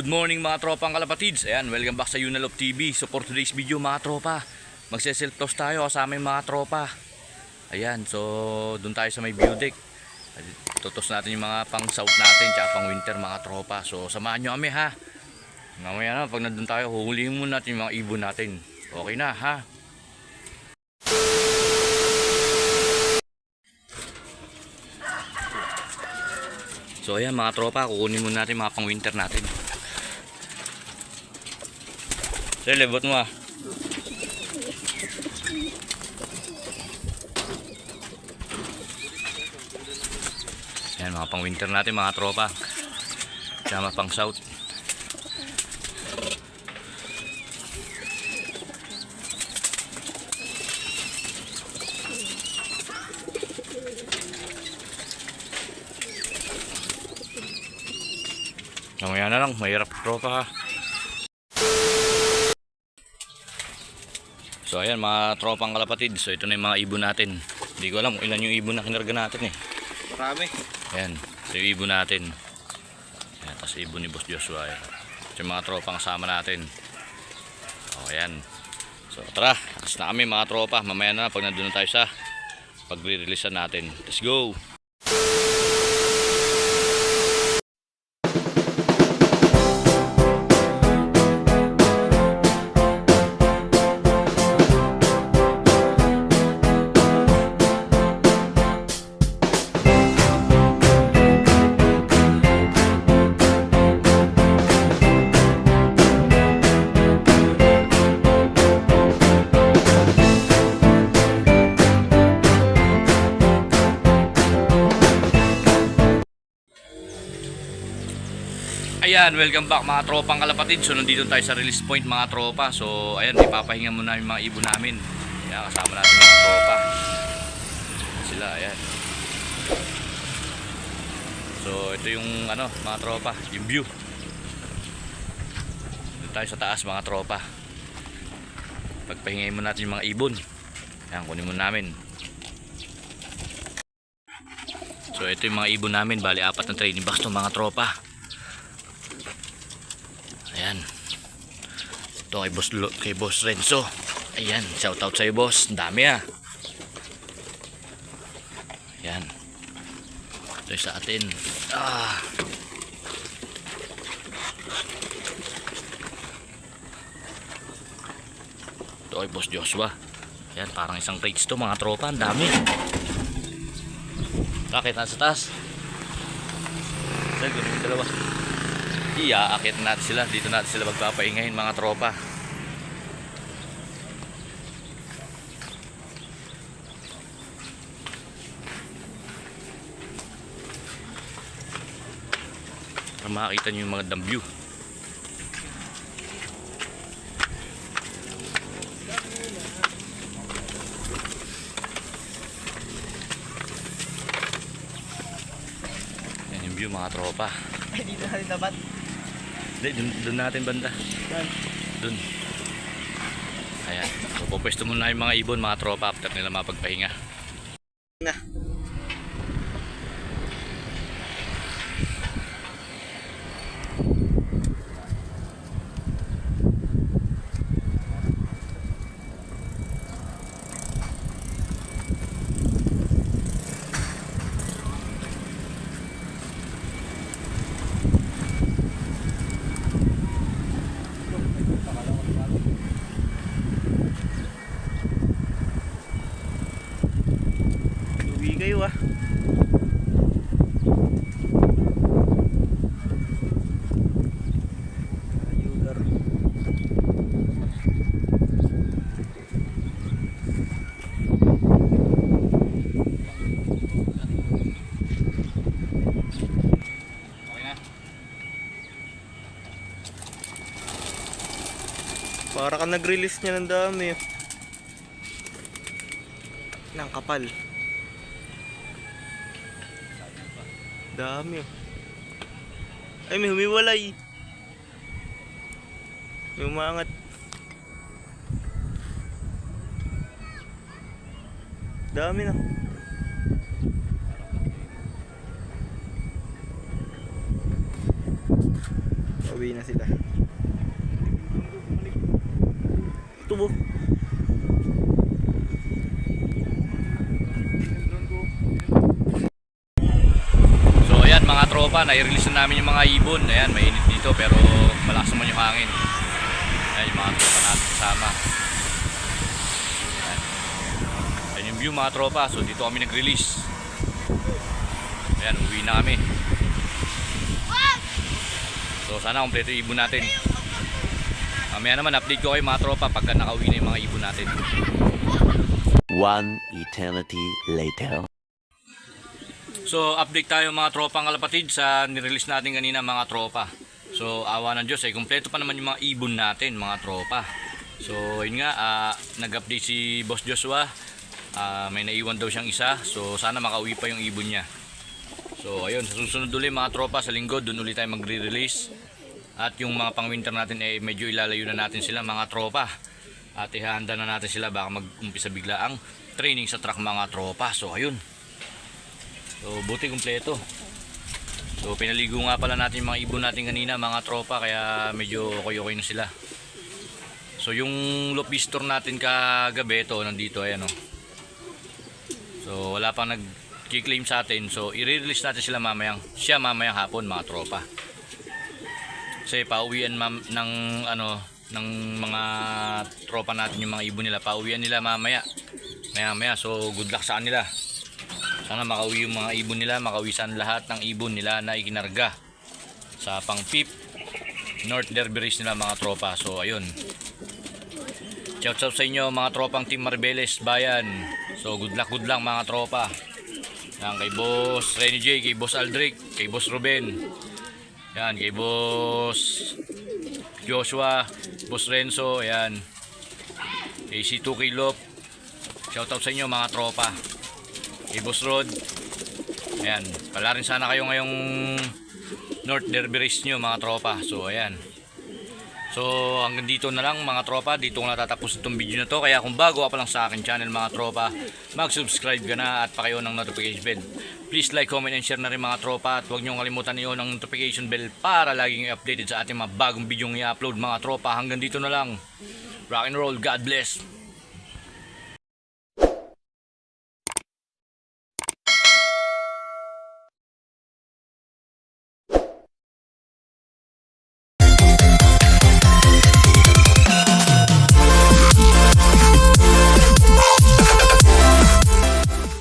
Good morning mga tropang kalapatids. Ayan, welcome back sa Unalop TV. So for today's video mga tropa, magse-self-toss tayo kasama yung mga tropa. Ayan, so dun tayo sa may view deck. Tutos natin yung mga pang south natin tsaka pang winter mga tropa. So samahan nyo kami ha. Mamaya na pag nandun tayo, huhulihin muna natin yung mga ibon natin. Okay na ha. So ayan mga tropa, kukunin muna natin mga pang winter natin. So lebot mo ah. Ayan mga pang winter natin mga tropa. Tsaka pang south. Mamaya na lang, mahirap tropa ha. So ayan mga tropang kalapatid. So ito na yung mga ibon natin. Hindi ko alam kung ilan yung ibon na kinarga natin eh. Marami. Ayan, ito yung ibon natin. Ayan, tapos ibon ni Boss Joshua. Ayan. Ito yung mga tropang kasama natin. O ayan. So tara, atas na kami mga tropa. Mamaya na pag nandun tayo sa pagre-releasean natin. Let's go! Ayan, welcome back mga tropang kalapatid. So nandito tayo sa release point mga tropa. So ayan, ipapahinga muna yung mga ibon namin. Ayan, kasama natin mga tropa. Sila, ayan. So ito yung ano, mga tropa, yung view. Dito tayo sa taas mga tropa. Pagpahingayin muna natin yung mga ibon. Ayan, kunin muna namin. So ito yung mga ibon namin. Bali 4 na training box to mga tropa. Ayan. Ito kay Boss Renzo. Ayan, shout out sa'yo boss. Ang dami ah. Ayan. Ito yung sa atin. Ito kay Boss Joshua. Ayan, parang isang crates to mga tropa. Ang dami. Bakit nasa taas? Saan ko yung dalawa? Iaakit natin sila. Dito natin sila magpapahingahin mga tropa. Para makakita nyo yung mga view. Yan yung view mga tropa. Ay, dito natin dapat. Hindi, dun natin banda. Dun. Ayan. So, pupwesto muna yung mga ibon, mga tropa after nila mapagpahinga. Na. Kayo ah. Ayugar. Okay na. Para ka nag-release niya ng dami. Nang kapal. Dami. Ay, may humiwalay. May umangat. Dami na. Pauwi na sila. Tubo. So ayan mga tropa, nai-release na namin yung mga ibon. Ayan, mainit dito pero malakas naman yung hangin. Ayan yung mga tropa natin kasama. Ayan. Ayan yung view mga tropa. So dito kami nag-release. Ayan, uwi na kami. So sana kompleto yung ibon natin. Mamaya naman update ko kayo mga tropa pagka nakauwi na yung mga ibon natin. One eternity later. So update tayo mga tropang kalapatid sa nirelease natin kanina mga tropa. So awa ng Diyos ay kumpleto pa naman yung mga ibon natin mga tropa. So yun nga, nag-update si Boss Joshua. May naiwan daw siyang isa. So sana makauwi pa yung ibon niya. So ayun, sa susunod ulit mga tropa sa linggo, dun ulit tayo magre-release. At yung mga pang-winter natin ay medyo ilalayo na natin sila mga tropa. At ihahanda na natin sila baka mag-umpisa bigla ang training sa truck mga tropa. So ayun. So buti kumpleto. So pinaligo nga pala natin yung mga ibon natin kanina mga tropa kaya medyo okay na sila. So yung lopistor natin kagabi ito nandito ayan o. So wala pang nag-claim sa atin. So i-release natin sila mamayang hapon mga tropa. Kasi pauwian ng mga tropa natin yung mga ibon nila. Pauwian nila mamaya. So good luck sa kanila. Sana makauwi yung mga ibon nila, makawisan lahat ng ibon nila na ikinarga sa pang-PIP North Derby Race nila mga tropa. So ayun. Shout out sa inyo mga tropang Team Marbeles Bayan. So good luck mga tropa. Yan kay Boss Renny J, kay Boss Aldric, kay Boss Ruben. Yan kay Boss Joshua, Boss Renzo, ayan. Kay C2 Kilop. Shout out sa inyo mga tropa. Kay Boss Rod. Ayan, pala rin sana kayo ngayong North Derby Race nyo mga tropa. So ayan. So hanggang dito na lang mga tropa. Dito ko natatapos itong video na to. Kaya kung bago ka pa lang sa akin channel mga tropa, mag-subscribe ka na at pakayo ng notification bell. Please like, comment and share na rin mga tropa. At huwag nyo kalimutan i-on ang notification bell para laging updated sa ating mga bagong video i-upload mga tropa. Hanggang dito na lang. Rock and roll, God bless.